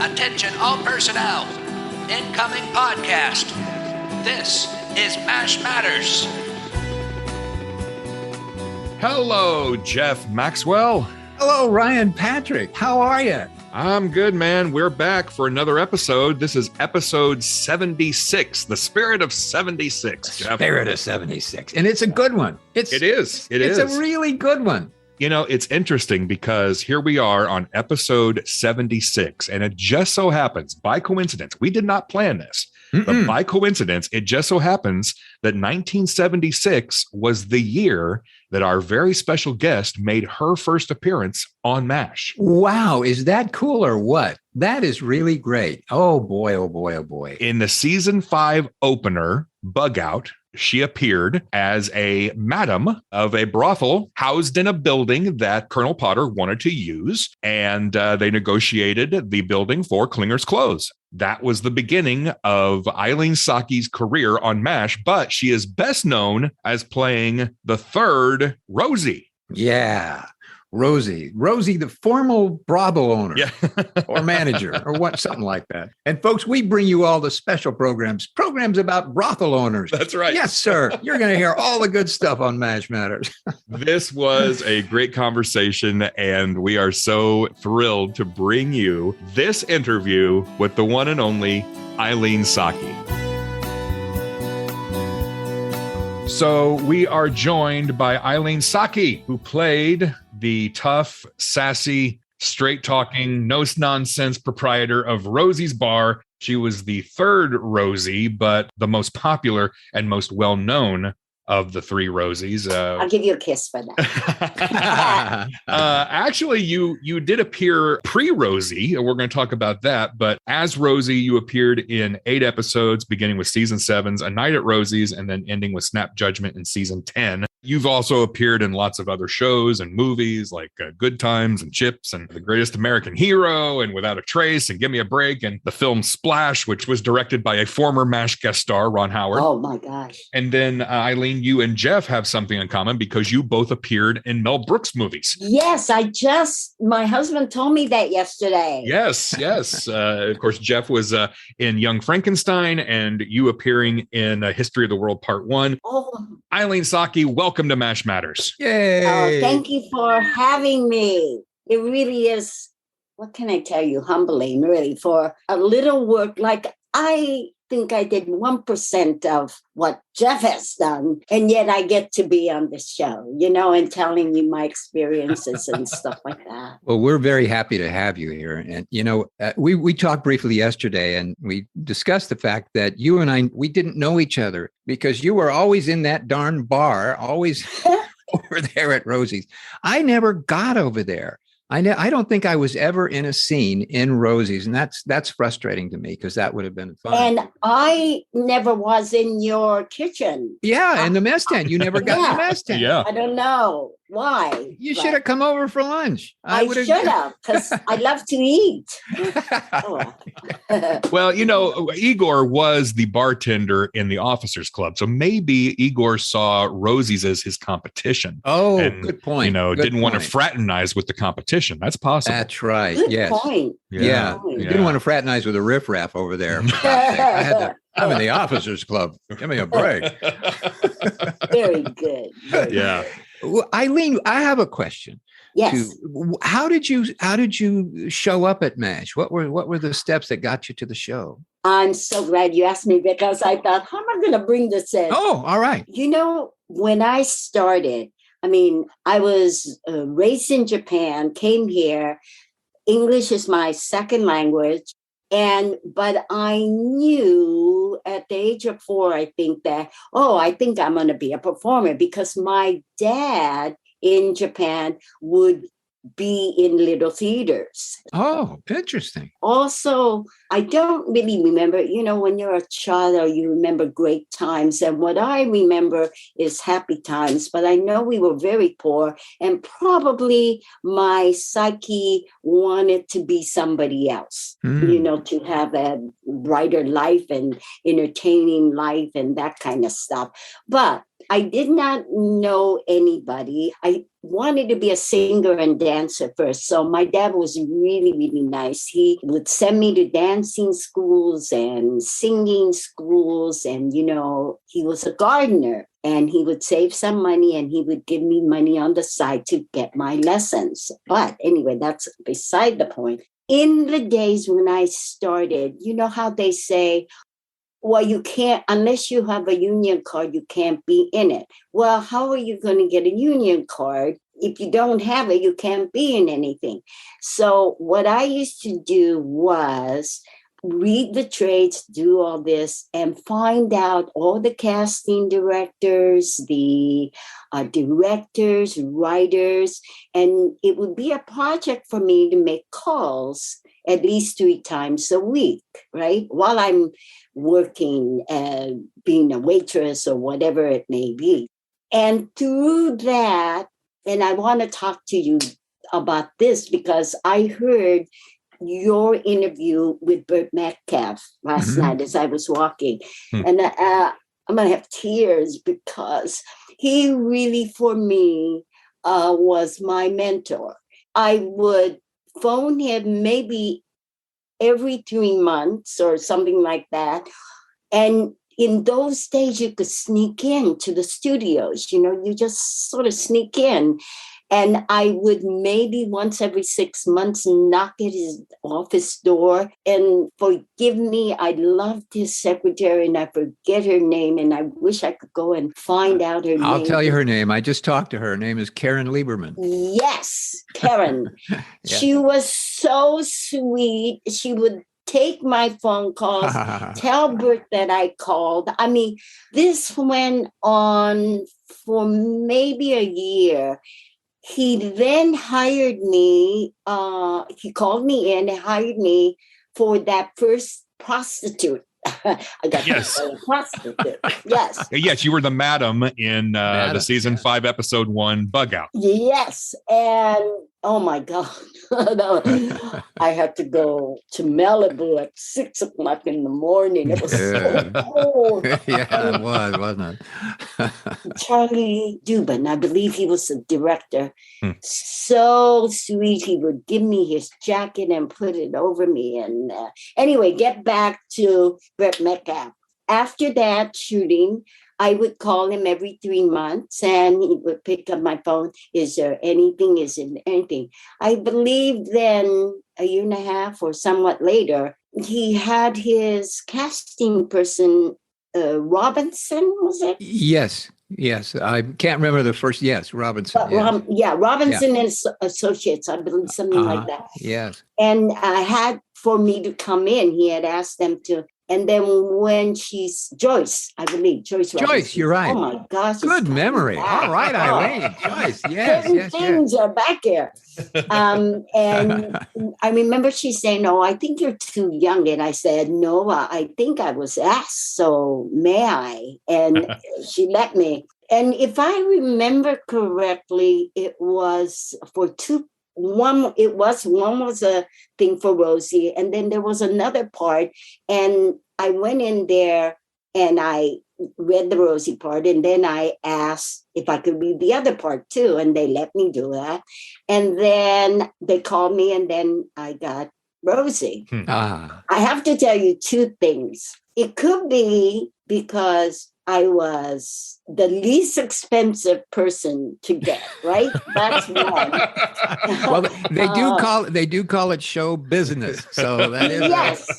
Attention all personnel. Incoming podcast. This is MASH Matters. Hello, Jeff Maxwell. Hello, Ryan Patrick. How are you? I'm good, man. We're back for another episode. This is episode 76, the spirit of 76. Jeff. Spirit of 76. And it's a good one. It is. It's a really good one. You know, it's interesting because here we are on episode 76, and it just so happens, by coincidence, we did not plan this, but by coincidence, it just so happens that 1976 was the year that our very special guest made her first appearance on MASH. Wow. Is that cool or what? That is really great. Oh, boy, oh, boy, oh, boy. In the season 5 opener, Bug Out, she appeared as a madam of a brothel housed in a building that Colonel Potter wanted to use, and they negotiated the building for Klinger's clothes. That was the beginning of Eileen Saki's career on MASH, but she is best known as playing the third Rosie. Yeah. Rosie, the formal brothel owner or manager or what, something like that. And folks, we bring you all the special programs about brothel owners. That's right. Yes, sir. You're going to hear all the good stuff on MASH Matters. This was a great conversation, and we are so thrilled to bring you this interview with the one and only Eileen Saki. So we are joined by Eileen Saki, who played the tough, sassy, straight-talking, no-nonsense proprietor of Rosie's Bar. She was the third Rosie, but the most popular and most well-known of the three Rosies. I'll give you a kiss for that. Actually, you did appear pre-Rosie, and we're going to talk about that. But as Rosie, you appeared in 8 episodes, beginning with season 7's A Night at Rosie's, and then ending with Snap Judgment in season 10. You've also appeared in lots of other shows and movies like Good Times and Chips and The Greatest American Hero and Without a Trace and Give Me a Break and the film Splash, which was directed by a former MASH guest star, Ron Howard. Oh, my gosh. And then, Eileen, you and Jeff have something in common because you both appeared in Mel Brooks movies. Yes, my husband told me that yesterday. Yes. Of course, Jeff was in Young Frankenstein and you appearing in History of the World Part 1. Oh. Eileen Saki, welcome to MASH Matters. Yay. Oh, thank you for having me. It really is, what can I tell you, humbling, really, for a little work. Like, I think I did 1% of what Jeff has done, and yet I get to be on the show, and telling you my experiences and stuff like that. Well, we're very happy to have you here. And, we talked briefly yesterday, and we discussed the fact that you and I, we didn't know each other because you were always in that darn bar, always over there at Rosie's. I never got over there. I don't think I was ever in a scene in Rosie's, and that's frustrating to me because that would have been fun. And I never was in your kitchen. Yeah, in the mess tent. You never got in the mess tent. Yeah. I don't know why. You should have come over for lunch. I should have, because I love to eat. Well, Igor was the bartender in the Officers Club, so maybe Igor saw Rosie's as his competition. Oh, and, good point. Didn't want to fraternize with the competition. That's possible. That's right. Good yes. point. Yeah. You didn't want to fraternize with a riffraff over there. I'm in the Officers Club. Give me a break. Very good. Yeah. Well, Eileen, I have a question. Yes. How did you show up at MASH? What were the steps that got you to the show? I'm so glad you asked me because I thought, how am I going to bring this in? Oh, all right. When I started, I was raised in Japan, came here. English is my second language. But I knew at the age of 4, I think that, I think I'm going to be a performer because my dad in Japan would be in little theaters. Oh, interesting. Also, I don't really remember, when you're a child, you remember great times. And what I remember is happy times. But I know we were very poor and probably my psyche wanted to be somebody else, to have a brighter life and entertaining life and that kind of stuff. But I did not know anybody. I wanted to be a singer and dancer first. So my dad was really, really nice. He would send me to dancing schools and singing schools. And, he was a gardener and he would save some money and he would give me money on the side to get my lessons. But anyway, that's beside the point. In the days when I started, you know how they say, well, you can't, unless you have a union card, you can't be in it. Well, how are you going to get a union card? If you don't have it, you can't be in anything. So what I used to do was read the trades, do all this, and find out all the casting directors, the directors, writers, and it would be a project for me to make calls at least 3 times a week, right? While I'm working, being a waitress or whatever it may be. And through that, and I want to talk to you about this because I heard your interview with Burt Metcalf last night as I was walking. And I'm going to have tears because he really, for me, was my mentor. I would phone him maybe every 3 months or something like that. And in those days, you could sneak in to the studios, you just sort of sneak in. And I would maybe once every 6 months knock at his office door. And forgive me, I loved his secretary and I forget her name. And I wish I could go and find out her name. I'll tell you her name. I just talked to her. Her name is Karen Lieberman. Yes, Karen. Yeah. She was so sweet. She would take my phone calls, tell Bert that I called. I mean, this went on for maybe a year. He then hired me, he called me in and hired me for that first prostitute. I got a prostitute. Yes. Yes, you were the madam in the season 5, episode 1, Bug Out. Yes. And oh my God. I had to go to Malibu at 6 o'clock in the morning. It was so cold. Yeah, it was, wasn't it? Charlie Dubin, I believe he was the director. So sweet. He would give me his jacket and put it over me. And anyway, get back to Burt Metcalf. After that shooting, I would call him every 3 months and he would pick up my phone. Is there anything? Is there anything? I believe then a year and a half or somewhat later, he had his casting person, Robinson, was it? Yes. I can't remember the first. Yes, Robinson. But, Robinson and Associates, I believe, something like that. Yes. And I had for me to come in. He had asked them to. And then when Joyce, I believe, Joyce Robinson. You're right. Oh my gosh. Good memory. Back. All right, Eileen. Joyce. Yes. Things are back here. And I remember she saying, "No, I think you're too young." And I said, "No, I think I was asked, so may I?" And she let me. And if I remember correctly, it was for one was a thing for Rosie, and then there was another part, and I went in there and I read the Rosie part, and then I asked if I could read the other part too, and they let me do that. And then they called me, and then I got Rosie. I have to tell you 2 things. It could be because I was the least expensive person to get, right? That's one. Well, they do call it show business. So that is,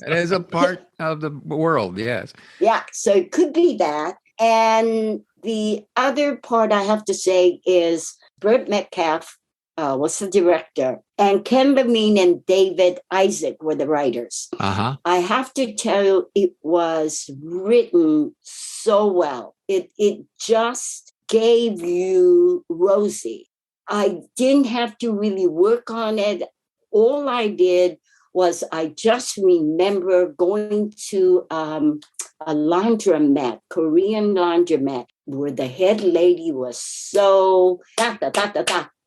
that is a part of the world. Yes. Yeah. So it could be that. And the other part I have to say is Burt Metcalf was the director, and Ken Levine and David Isaac were the writers. I have to tell you, it was written so well. It just gave you Rosie. I didn't have to really work on it. All I did was I just remember going to a laundromat, Korean laundromat, where the head lady was so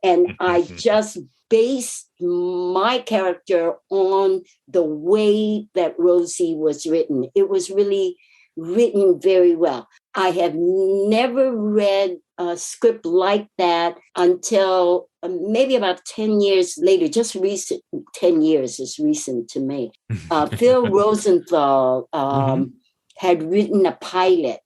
and I just based my character on the way that Rosie was written. It was really written very well. I have never read a script like that until maybe about 10 years later, just recent. 10 years is recent to me. Phil Rosenthal had written a pilot,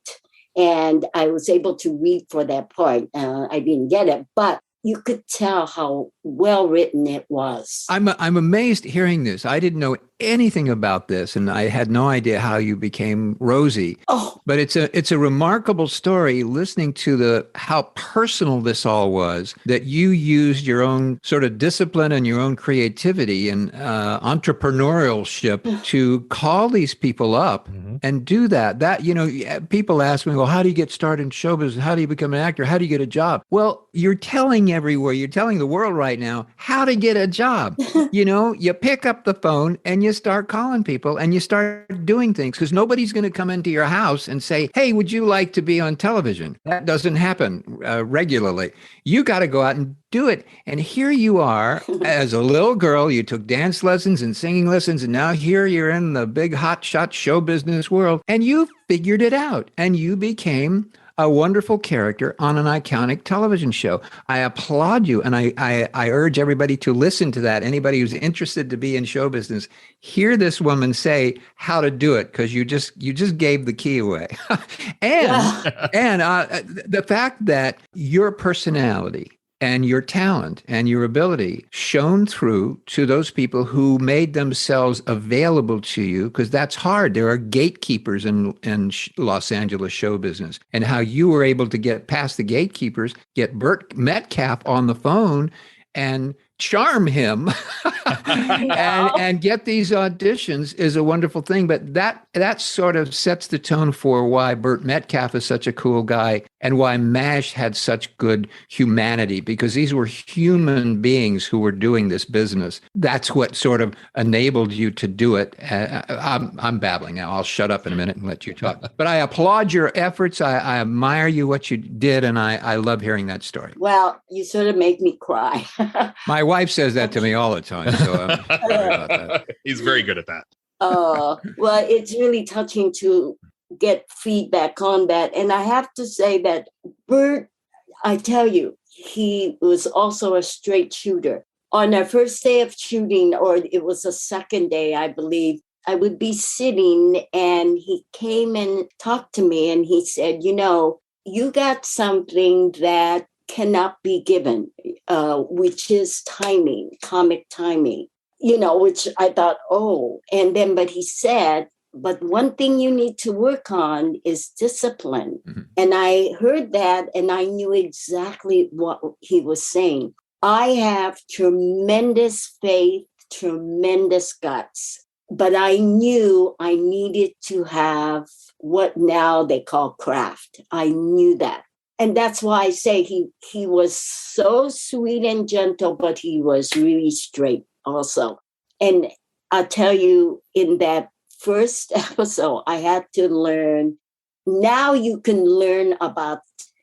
and I was able to read for that part. I didn't get it, but you could tell how well written it was. I'm amazed hearing this. I didn't know anything about this, and I had no idea how you became Rosie. Oh, but it's a remarkable story. Listening to how personal this all was, that you used your own sort of discipline and your own creativity and entrepreneurship to call these people up and do that. That, people ask me, well, how do you get started in show business? How do you become an actor? How do you get a job? Well, you're telling everywhere, you're telling the world right now how to get a job. You pick up the phone and you start calling people and you start doing things, because nobody's going to come into your house and say, hey, would you like to be on television? That doesn't happen regularly. You got to go out and do it. And here you are as a little girl, you took dance lessons and singing lessons, and now here you're in the big hotshot show business world, and you figured it out and you became a wonderful character on an iconic television show. I applaud you, and I urge everybody to listen to that. Anybody who's interested to be in show business, hear this woman say how to do it, because you just gave the key away. and the fact that your personality and your talent and your ability shone through to those people who made themselves available to you, because that's hard. There are gatekeepers in Los Angeles show business, and how you were able to get past the gatekeepers, get Burt Metcalf on the phone and charm him and get these auditions is a wonderful thing. But that sort of sets the tone for why Burt Metcalf is such a cool guy and why MASH had such good humanity, because these were human beings who were doing this business. That's what sort of enabled you to do it. I'm babbling now. I'll shut up in a minute and let you talk. But I applaud your efforts. I admire you, what you did, and I love hearing that story. Well, you sort of make me cry. My wife says that to me all the time, so I'm sorry about that. He's very good at that. Well, it's really touching to get feedback on that. And I have to say that Bert, I tell you, he was also a straight shooter. On our first day of shooting, or it was the second day, I believe, I would be sitting and he came and talked to me and he said, you got something that cannot be given, which is timing, comic timing, which I thought, but he said, but one thing you need to work on is discipline. Mm-hmm. And I heard that and I knew exactly what he was saying. I have tremendous faith, tremendous guts, but I knew I needed to have what now they call craft. I knew that. And that's why I say he was so sweet and gentle, but he was really straight also. And I'll tell you, in that first episode, I had to learn. Now you can learn about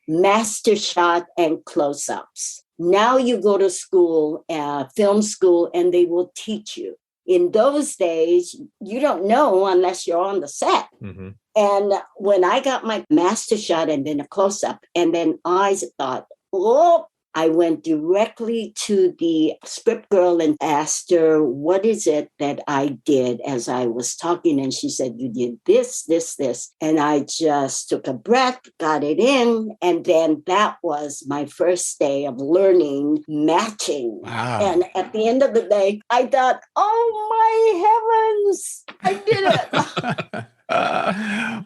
master shot and close-ups. Now you go to school, film school, and they will teach you. In those days, you don't know unless you're on the set. Mm-hmm. And when I got my master shot and then a close-up, and then I thought, I went directly to the script girl and asked her, what is it that I did as I was talking? And she said, you did this, this, this. And I just took a breath, got it in. And then that was my first day of learning matching. Wow. And at the end of the day, I thought, oh my heavens, I did it.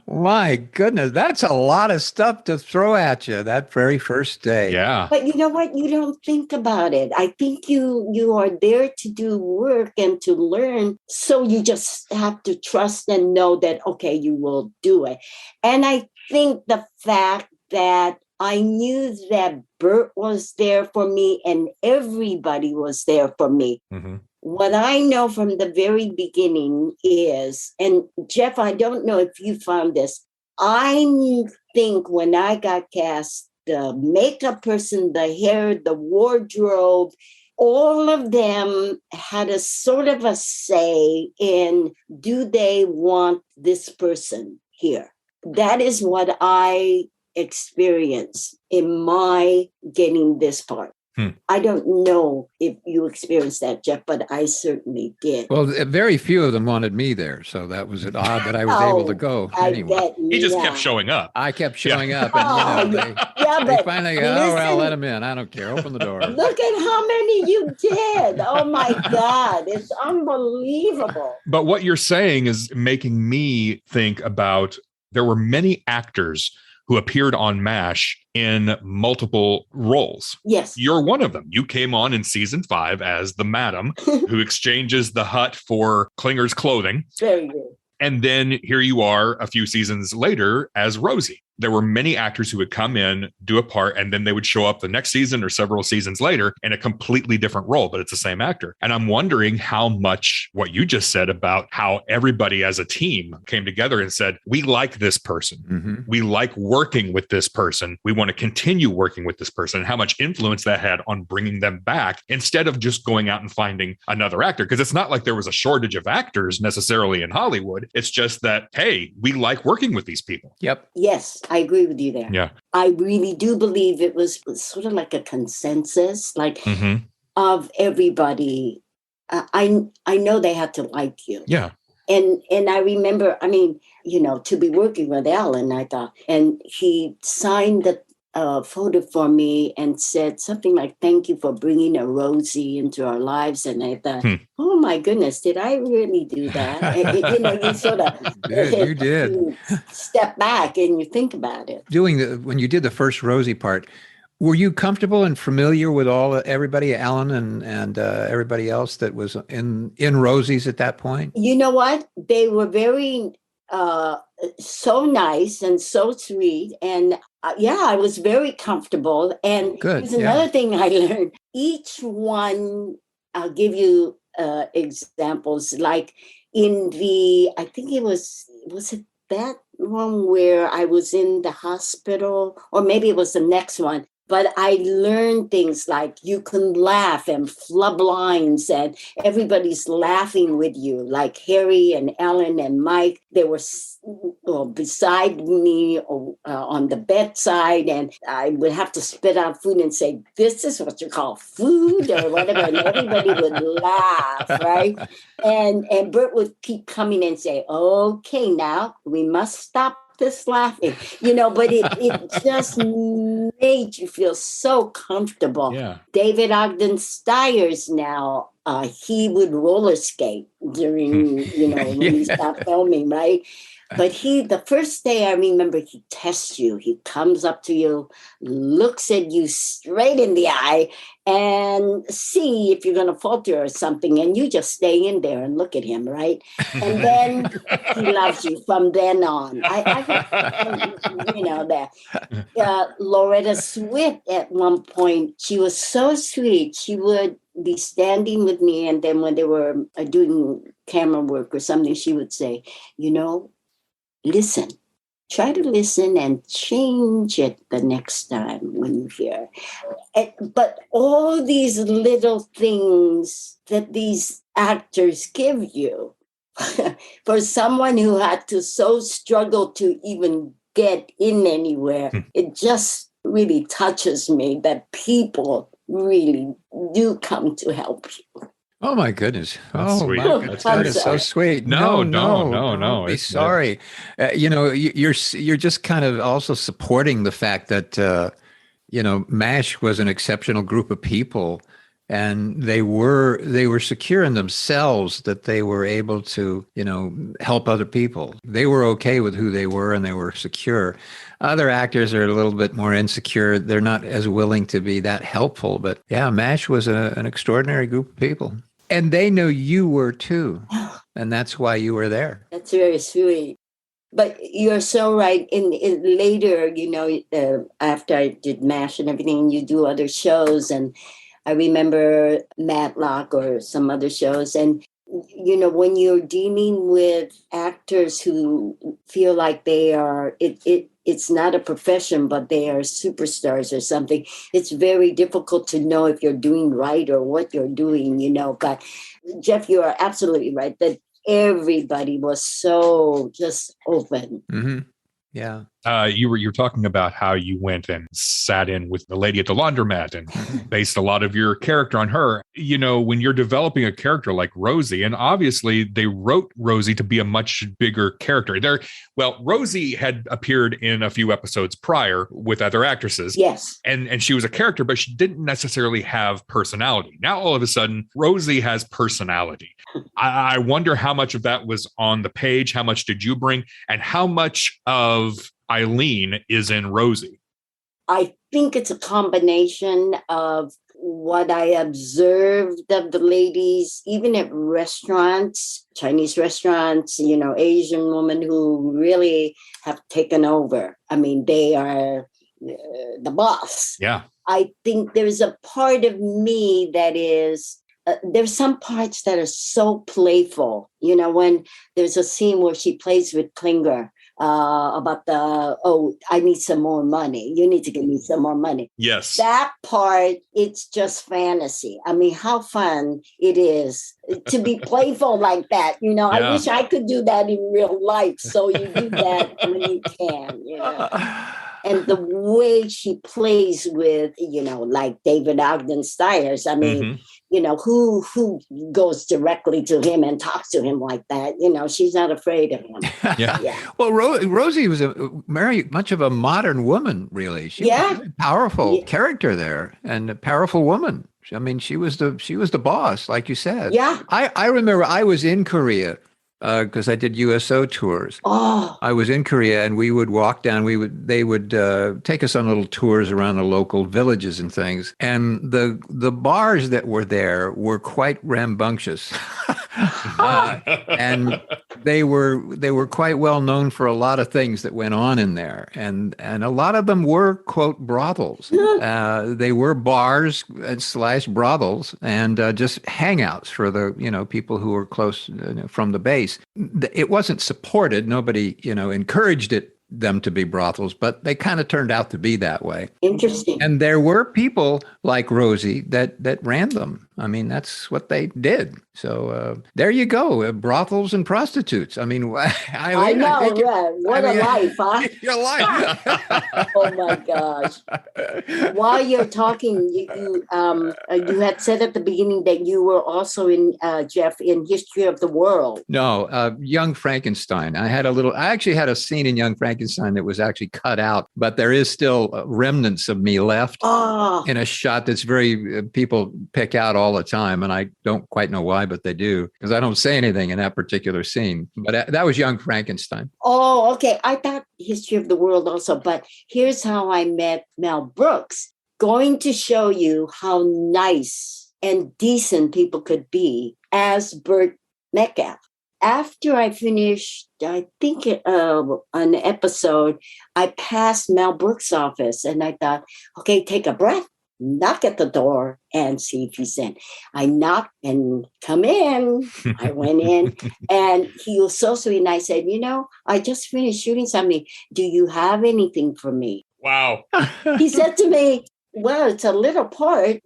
My goodness, that's a lot of stuff to throw at you that very first day. Yeah. But you know what? You don't think about it. I think you are there to do work and to learn. So you just have to trust and know that, okay, you will do it. And I think the fact that I knew that Bert was there for me and everybody was there for me. Mm-hmm. What I know from the very beginning is, and Jeff, I don't know if you found this, I think when I got cast, the makeup person, the hair, the wardrobe, all of them had a sort of a say in, do they want this person here? that is what I experienced in my getting this part. I don't know if you experienced that, Jeff, but I certainly did. Well, very few of them wanted me there, so that was odd that I was able to go. Anyway, he just kept showing up. I kept showing up, and they finally go, "Oh well, let him in. I don't care. Open the door." Look at how many you did! Oh my God, it's unbelievable. But what you're saying is making me think about there were many actors who appeared on MASH in multiple roles. Yes. You're one of them. You came on in season 5 as the madam who exchanges the hut for Klinger's clothing. Very good. And then here you are a few seasons later as Rosie. There were many actors who would come in, do a part, and then they would show up the next season or several seasons later in a completely different role, but it's the same actor. And I'm wondering how much what you just said about how everybody as a team came together and said, we like this person. Mm-hmm. We like working with this person. We want to continue working with this person, and how much influence that had on bringing them back instead of just going out and finding another actor. Because it's not like there was a shortage of actors necessarily in Hollywood. It's just that, hey, we like working with these people. Yep. Yes, I agree with you there. Yeah. I really do believe it was sort of like a consensus, of everybody. I know they had to like you. Yeah. And I remember, to be working with Alan, I thought, and he signed the photo for me and said something like, "Thank you for bringing a Rosie into our lives." And I thought, oh my goodness, did I really do that? You sort of you did. You step back and you think about it. When you did the first Rosie part, were you comfortable and familiar with everybody, Alan and everybody else that was in Rosie's at that point? You know what? They were very so nice and so sweet, and I was very comfortable. And there's another thing I learned. Each one, I'll give you examples. Like in I think it was it that one where I was in the hospital, or maybe it was the next one. But I learned things like you can laugh and flub lines and everybody's laughing with you, like Harry and Ellen and Mike. They were beside me on the bedside, and I would have to spit out food and say, "This is what you call food," or whatever, and everybody would laugh, right? And Bert would keep coming and say, "Okay, now we must stop this laughing," but it just made you feel so comfortable. Yeah. David Ogden Stiers now, he would roller skate during, when he stopped filming, right? But the first day I remember, he tests you. He comes up to you, looks at you straight in the eye and see if you're going to falter or something. And you just stay in there and look at him, right? And then he loves you from then on. Loretta Swit at one point, she was so sweet. She would be standing with me. And then when they were doing camera work or something, she would say, listen, try to listen and change it the next time when you hear. But all these little things that these actors give you, for someone who had to so struggle to even get in anywhere, it just really touches me that people really do come to help you. Oh my goodness! That's sweet. That is so sweet. No. Be sorry. You're just kind of also supporting the fact that MASH was an exceptional group of people, and they were secure in themselves that they were able to help other people. They were okay with who they were, and they were secure. Other actors are a little bit more insecure. They're not as willing to be that helpful. But yeah, MASH was an extraordinary group of people. And they know you were too. And that's why you were there. That's very sweet. But you're so right. In later, after I did MASH and everything, you do other shows. And I remember Matlock or some other shows. And when you're dealing with actors who feel like they are, it's not a profession, but they are superstars or something, it's very difficult to know if you're doing right or what you're doing, But Jeff, you are absolutely right that everybody was so just open. Mm-hmm. Yeah. You were talking about how you went and sat in with the lady at the laundromat and based a lot of your character on her. You know, when you're developing a character like Rosie, and obviously they wrote Rosie to be a much bigger character. Rosie had appeared in a few episodes prior with other actresses. Yes. And she was a character, but she didn't necessarily have personality. Now, all of a sudden, Rosie has personality. I wonder how much of that was on the page. How much did you bring? And how much of Eileen is in Rosie? I think it's a combination of what I observed of the ladies, even at restaurants, Chinese restaurants, Asian women who really have taken over. I mean, they are the boss. Yeah. I think there's a part of me that is, there's some parts that are so playful. When there's a scene where she plays with Klinger, about I need some more money. You need to give me some more money. Yes. That part, it's just fantasy. I mean, how fun it is to be playful like that. Yeah. I wish I could do that in real life. So you do that when you can, And the way she plays with, like David Ogden Stiers, I mean, who goes directly to him and talks to him like that? She's not afraid of him. Yeah. Well, Rosie was very much of a modern woman, really. She was a powerful character there and a powerful woman. I mean, she was the boss, like you said. Yeah. I remember I was in Korea because I did USO tours. Oh. I was in Korea, and we would walk down. They would take us on little tours around the local villages and things. And the bars that were there were quite rambunctious, and they were quite well known for a lot of things that went on in there. And a lot of them were, quote, brothels. They were bars / brothels and just hangouts for the people who were close from the base. It wasn't supported. Nobody, encouraged them to be brothels, but they kind of turned out to be that way. Interesting. And there were people like Rosie that ran them. I mean, that's what they did. So there you go, brothels and prostitutes. I mean, I know, right? What a life, huh? Your life. Oh my gosh! While you're talking, you had said at the beginning that you were also in Jeff in History of the World. No, Young Frankenstein. I actually had a scene in Young Frankenstein that was actually cut out, but there is still remnants of me left in a shot that's very people pick out all the time, and I don't quite know why, but they do, because I don't say anything in that particular scene. But that was Young Frankenstein. Oh, okay. I thought History of the World also, but here's how I met Mel Brooks. Going to show you how nice and decent people could be as Burt Metcalf. After I finished, I think an episode, I passed Mel Brooks' office and I thought, okay, take a breath, knock at the door and see if he's in. I knocked and come in. I went in and he was so sweet. And I said, I just finished shooting something. Do you have anything for me? Wow. He said to me, well, it's a little part,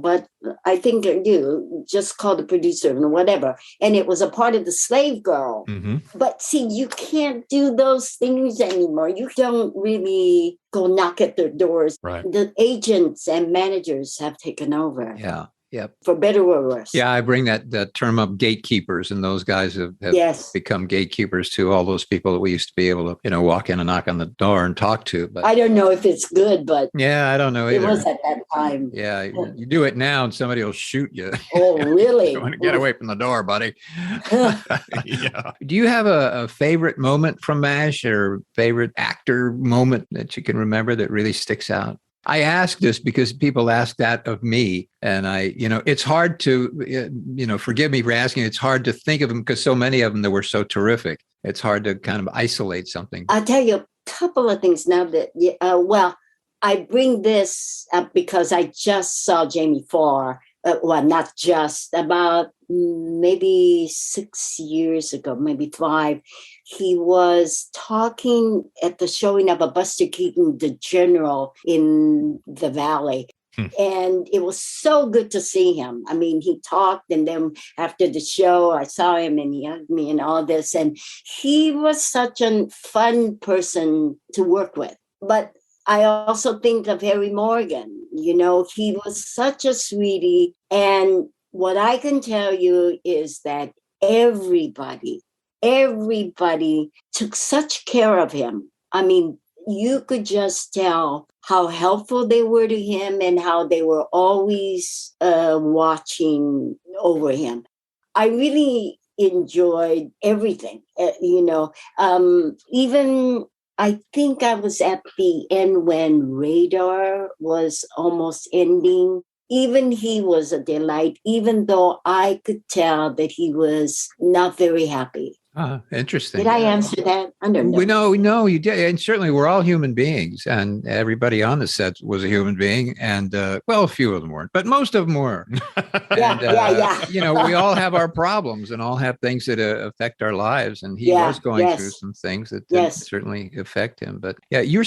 but I think you just call the producer and whatever. And it was a part of the Slave Girl. Mm-hmm. But see, you can't do those things anymore. You don't really go knock at their doors. Right. The agents and managers have taken over. Yeah. Yep. For better or worse. Yeah, I bring that term up, gatekeepers, and those guys have become gatekeepers to all those people that we used to be able to, walk in and knock on the door and talk to. But I don't know if it's good, but yeah, I don't know either. It was at that time. Yeah, you do it now and somebody will shoot you. Oh, really? You want to get away from the door, buddy. Yeah. Do you have a favorite moment from MASH or favorite actor moment that you can remember that really sticks out? I ask this because people ask that of me, and it's hard to, forgive me for asking. It's hard to think of them because so many of them that were so terrific. It's hard to kind of isolate something. I'll tell you a couple of things now that, I bring this up because I just saw Jamie Farr. Not just, about maybe 6 years ago, maybe 5. He was talking at the showing of a Buster Keaton, the general in the Valley. And it was so good to see him. I mean, he talked, and then after the show, I saw him and he hugged me and all this. And he was such a fun person to work with. But I also think of Harry Morgan. You know, he was such a sweetie. And what I can tell you is that everybody took such care of him. I mean, you could just tell how helpful they were to him and how they were always watching over him. I really enjoyed everything, even I think I was at the end when Radar was almost ending. Even he was a delight, even though I could tell that he was not very happy. Interesting. Did I answer that? I don't know. We know you did. And certainly we're all human beings, and everybody on the set was a human being. And a few of them weren't, but most of them were. Yeah. We all have our problems and all have things that affect our lives. And he was going through some things that did certainly affect him. But yeah, you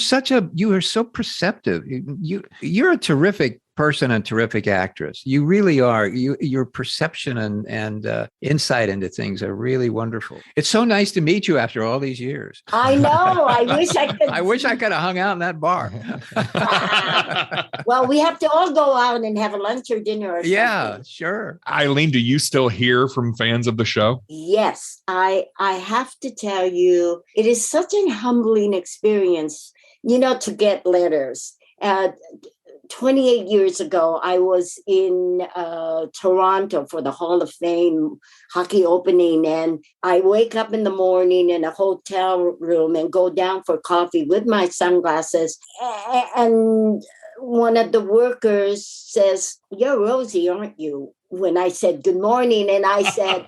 are so perceptive. You're a terrific person and terrific actress. You really are. Your perception and insight into things are really wonderful. It's so nice to meet you after all these years. I know. I wish I could. I wish I could have hung out in that bar. Well, we have to all go out and have a lunch or dinner or something. Yeah, sure. Eileen, do you still hear from fans of the show? Yes. I have to tell you, it is such a humbling experience, to get letters. 28 years ago, I was in Toronto for the Hall of Fame hockey opening, and I wake up in the morning in a hotel room and go down for coffee with my sunglasses, and one of the workers says, "You're Rosie, aren't you?" When I said good morning, and I said,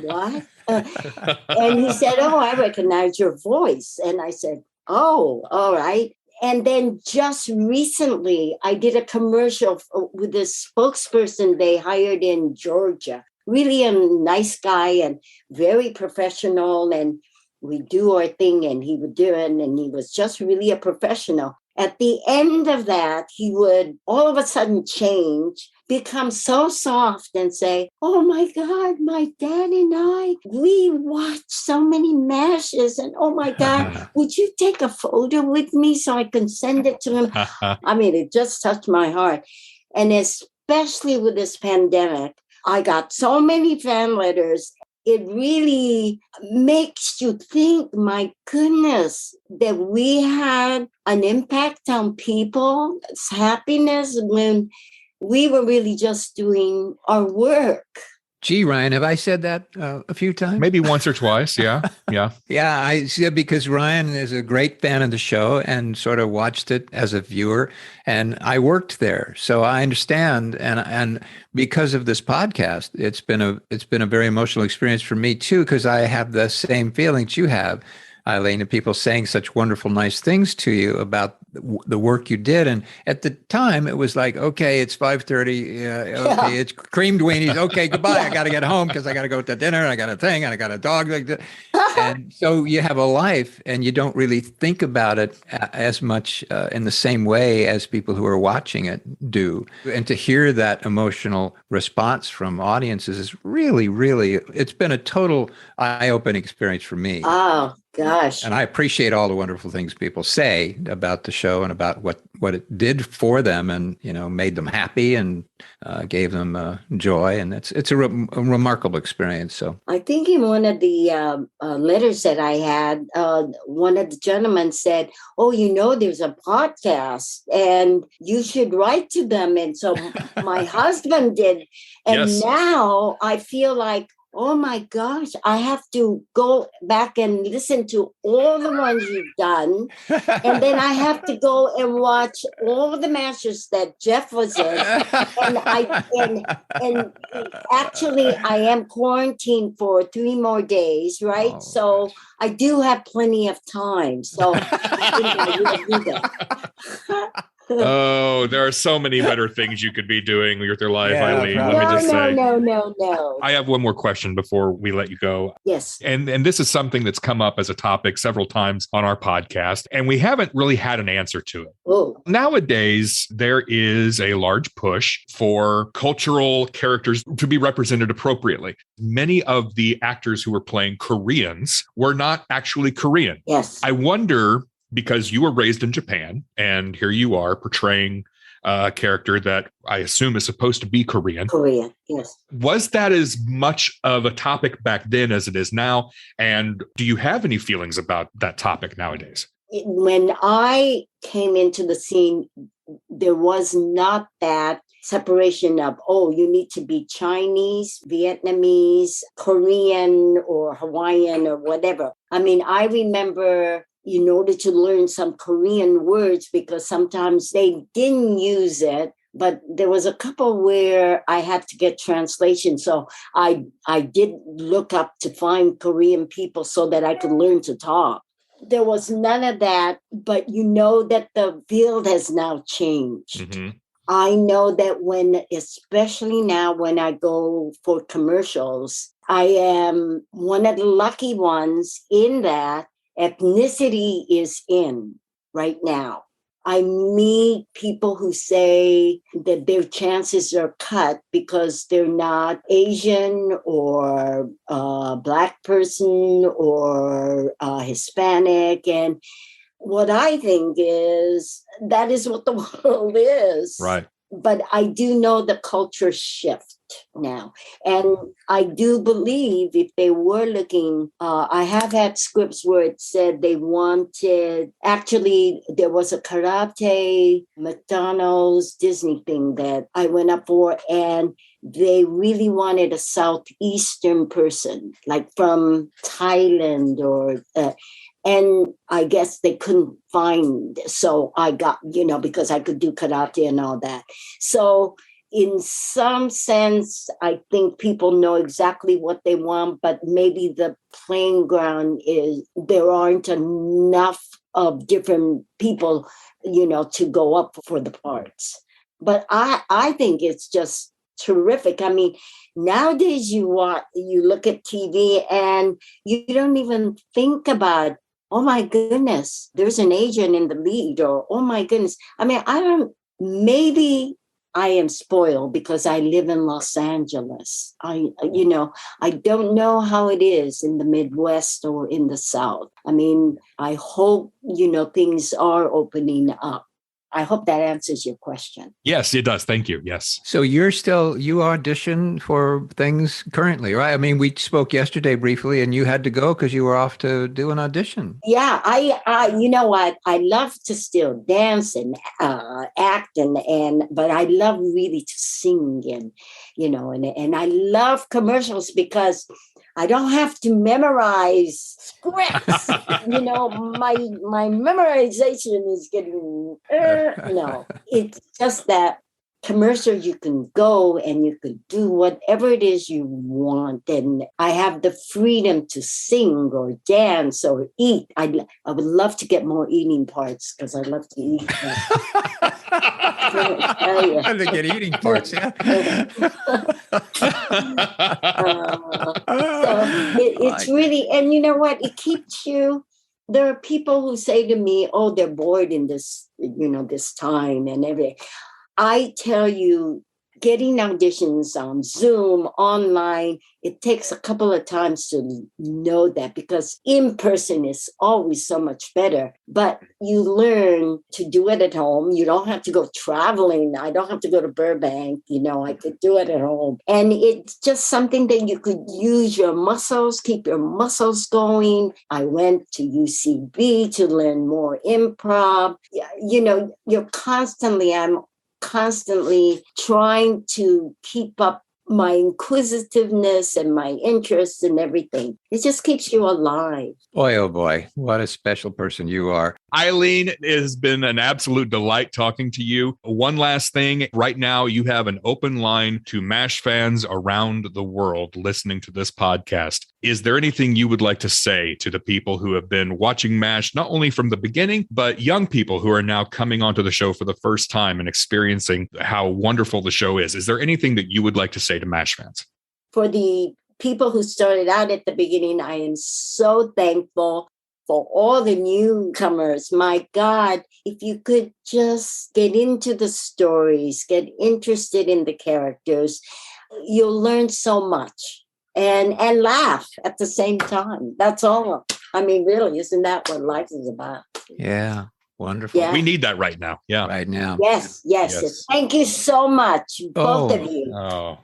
what? And he said, "Oh, I recognize your voice." And I said, "Oh, all right." And then just recently, I did a commercial with this spokesperson they hired in Georgia. Really a nice guy and very professional. And we do our thing, and he would do it. And he was just really a professional. At the end of that, he would all of a sudden change, become so soft and say, "Oh my God, my dad and I, we watched so many MASHs, and oh my God, would you take a photo with me so I can send it to him?" I mean, it just touched my heart. And especially with this pandemic, I got so many fan letters. It really makes you think, my goodness, that we had an impact on people's happiness when we were really just doing our work. Gee, Ryan, have I said that a few times? Maybe once or twice. Yeah. Yeah, I see it because Ryan is a great fan of the show and sort of watched it as a viewer. And I worked there, so I understand. And because of this podcast, it's been a very emotional experience for me too, because I have the same feelings you have, Eileen, and people saying such wonderful, nice things to you about the work you did. And at the time, it was like, okay, it's 5:30. Okay, it's creamed weenies. Okay, goodbye. I got to get home because I got to go to dinner. I got a thing, and I got a dog. And so you have a life, and you don't really think about it as much in the same way as people who are watching it do. And to hear that emotional response from audiences is really, really, it's been a total eye-opening experience for me. Oh, gosh. And I appreciate all the wonderful things people say about the show and about what it did for them, and made them happy and gave them joy. And it's a remarkable experience. So I think in one of the letters that I had, one of the gentlemen said, "Oh, there's a podcast and you should write to them." And so my husband did. And now I feel like, oh my gosh, I have to go back and listen to all the ones you've done. And then I have to go and watch all the MASHs that Jeff was in. And actually I am quarantined for 3 more days, right? Oh, so gosh. I do have plenty of time. So I think I will do that. Oh, there are so many better things you could be doing with your life, Yeah, Eileen. probably. Let me just say. No. I have one more question before we let you go. Yes. And this is something that's come up as a topic several times on our podcast, and we haven't really had an answer to it. Oh, Nowadays, there is a large push for cultural characters to be represented appropriately. Many of the actors who were playing Koreans were not actually Korean. yes. I wonder, because you were raised in Japan, and here you are portraying a character that I assume is supposed to be Korean. Korean, yes. Was that as much of a topic back then as it is now? And do you have any feelings about that topic nowadays? When I came into the scene, there was not that separation of, oh, you need to be Chinese, Vietnamese, Korean, or Hawaiian, or whatever. I mean, I remember in order to learn some Korean words, because sometimes they didn't use it, but there was a couple where I had to get translation. So I did look up to find Korean people so that I could learn to talk. There was none of that, but you know that the field has now changed. Mm-hmm. I know that especially now when I go for commercials, I am one of the lucky ones in that ethnicity is in right now. I meet people who say that their chances are cut because they're not Asian or Black person or Hispanic. And what I think is that is what the world is. Right. But I do know the culture shift now. And I do believe if they were looking, I have had scripts where it said they wanted, actually, there was a karate, McDonald's, Disney thing that I went up for, and they really wanted a Southeastern person, like from Thailand or... and I guess they couldn't find. So I got, because I could do karate and all that. So in some sense, I think people know exactly what they want, but maybe the playing ground is there aren't enough of different people, to go up for the parts. But I think it's just terrific. I mean, nowadays you look at TV and you don't even think about, oh my goodness, there's an Asian in the lead, or oh my goodness. I mean, maybe I am spoiled because I live in Los Angeles. I don't know how it is in the Midwest or in the South. I mean, I hope, things are opening up. I hope that answers your question. Yes, it does. Thank you. Yes. So you audition for things currently, right? I mean, we spoke yesterday briefly and you had to go because you were off to do an audition. Yeah, I you know what? I love to still dance and act but I love really to sing and I love commercials because I don't have to memorize scripts. My memorization is getting, it's just that commercial, you can go and you could do whatever it is you want. And I have the freedom to sing or dance or eat. I would love to get more eating parts because I love to eat. I think get eating parts, yeah. It's really, and you know what? It keeps you. There are people who say to me, "Oh, they're bored in this, this time and everything." I tell you, getting auditions on Zoom, online, it takes a couple of times to know that because in person is always so much better. But you learn to do it at home. You don't have to go traveling. I don't have to go to Burbank. I could do it at home. And it's just something that you could use your muscles, keep your muscles going. I went to UCB to learn more improv. I'm constantly trying to keep up my inquisitiveness and my interests and everything. It just keeps you alive. Boy, oh boy, what a special person you are. Eileen, it has been an absolute delight talking to you. One last thing. Right now, you have an open line to MASH fans around the world listening to this podcast. Is there anything you would like to say to the people who have been watching MASH, not only from the beginning, but young people who are now coming onto the show for the first time and experiencing how wonderful the show is? Is there anything that you would like to say to MASH fans? For the people who started out at the beginning, I am so thankful. For all the newcomers, my God, if you could just get into the stories, get interested in the characters, you'll learn so much and laugh at the same time. That's all. I mean, really, isn't that what life is about? Yeah. Wonderful. Yeah. We need that right now. Yeah. Right now. Yes. Thank you so much, both of you. Oh.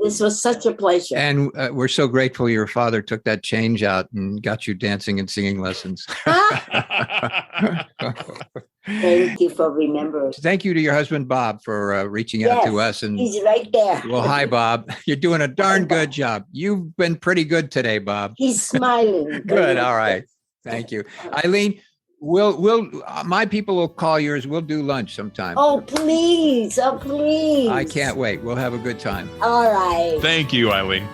This was such a pleasure. And we're so grateful your father took that change out and got you dancing and singing lessons. Thank you for remembering. Thank you to your husband, Bob, for reaching out to us. And he's right there. Well, hi, Bob. You're doing a darn good job. You've been pretty good today, Bob. He's smiling. Good. All right. Thank you. Eileen, we'll my people will call yours. We'll do lunch sometime. Oh, please. Oh, please. I can't wait. We'll have a good time. All right. Thank you, Eileen.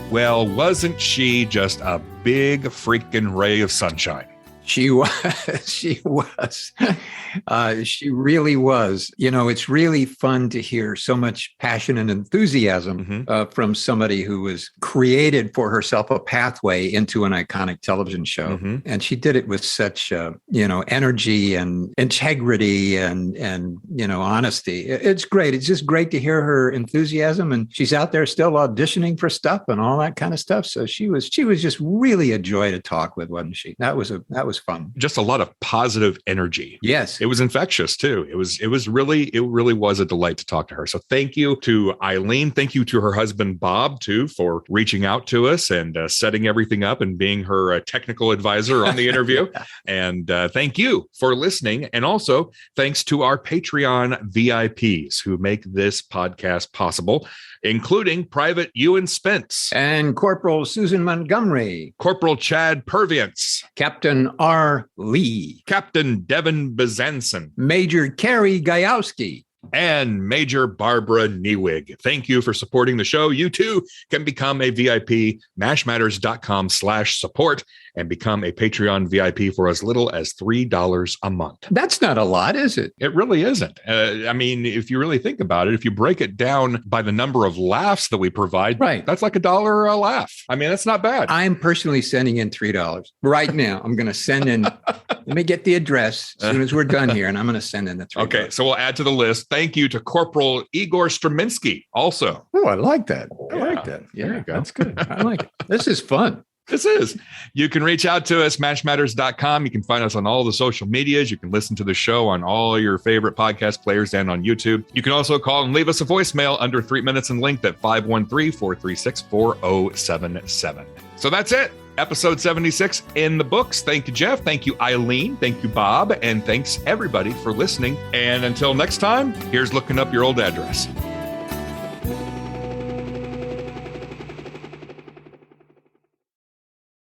Well, wasn't she just a big freaking ray of sunshine? She was. She was. She really was. You know, it's really fun to hear so much passion and enthusiasm from somebody who was created for herself a pathway into an iconic television show. And she did it with such, energy and integrity and honesty. It's great. It's just great to hear her enthusiasm. And she's out there still auditioning for stuff and all that kind of stuff. So she was just really a joy to talk with, wasn't she? That was fun. Just a lot of positive energy. Yes. It was infectious too. It really was a delight to talk to her. So thank you to Eileen. Thank you to her husband, Bob, too, for reaching out to us and setting everything up and being her technical advisor on the interview. And thank you for listening. And also thanks to our Patreon VIPs who make this podcast possible, including Private Ewan Spence and Corporal Susan Montgomery, Corporal Chad Purviance, Captain R. Lee, Captain Devin Bezanson, Major Carrie Gajowski, and Major Barbara Niewig. Thank you for supporting the show. You too can become a VIP, mashmatters.com/support, and become a Patreon VIP for as little as $3 a month. That's not a lot, is it? It really isn't. I mean, if you really think about it, if you break it down by the number of laughs that we provide, right, that's like $1 a laugh. I mean, that's not bad. I'm personally sending in $3 right now. I'm going to send in, let me get the address as soon as we're done here, and I'm going to send in the $3. Okay, so we'll add to the list. Thank you to Corporal Igor Straminsky also. Oh, I like that. I like that. Yeah, there you go. That's good. I like it. This is fun. This is. You can reach out to us, mashmatters.com. You can find us on all the social medias. You can listen to the show on all your favorite podcast players and on YouTube. You can also call and leave us a voicemail under 3 minutes and linked at 513-436-4077. So that's it. Episode 76 in the books. Thank you, Jeff. Thank you, Eileen. Thank you, Bob. And thanks, everybody, for listening. And until next time, here's looking up your old address.